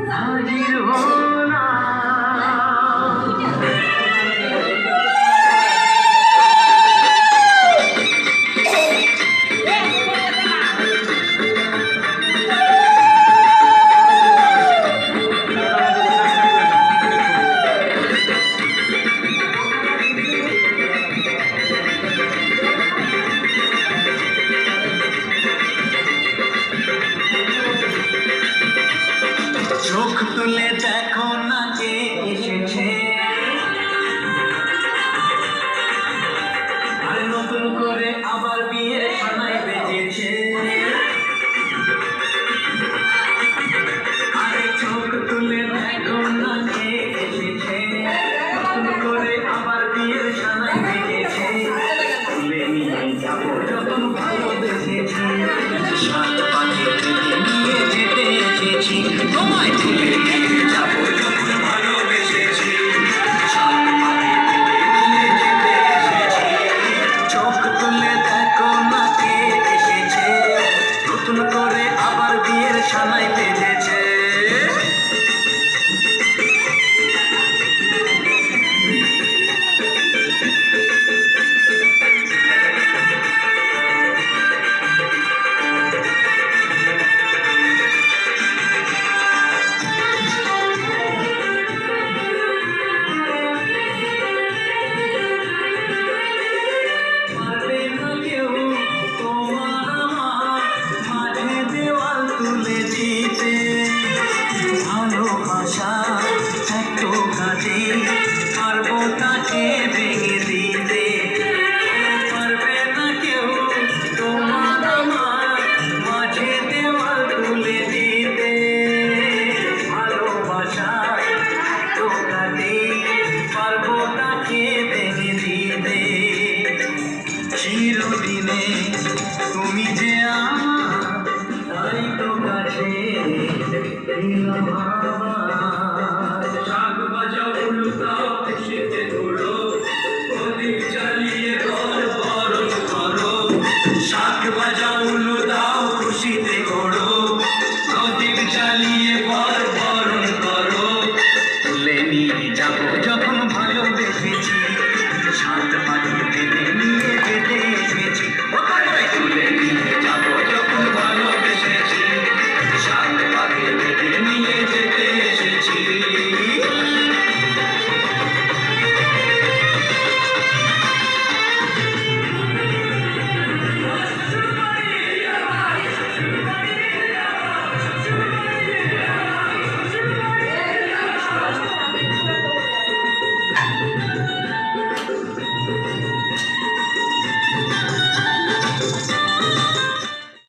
হাজির হলাম। চোখ তুলে দেখো না কে এসেছে, আর নতুন করে আবার বিয়ের সানাই বেজেছে। আরে চোখ তুলে দেখো না কে এসেছে, নতুন করে আবার বিয়ের সানাই বেজেছে। তুলে নিয়ে যাবো যখন ভালোবেসেছি, সাত পাকে নিয়ে যেতে এসেছি। তোমায় তুলে নিয়ে যাবো যখন ভালোবেসেছি, সাত পাকে নিয়ে যেতে এসেছি। চোখ তুলে দেখো না কে এসেছে, নতুন করে আবার বিয়ের সানাই বেজেছে। পারবে না কেউ তোমার আমার মাঝে দেওয়াল তুলে দিতে, ভালোবাসা এত কাজে পারবো তাকে ভেঙে দিতে। পারবে না কেউ তোমার আমার মাঝে দেওয়াল তুলে দিতে, ভালোবাসা এত কাজে পারবো তাকে ভেঙে দিতে। চিরদিনে তুমি যে আমার, তাই তো কাছে দিলাম আমার।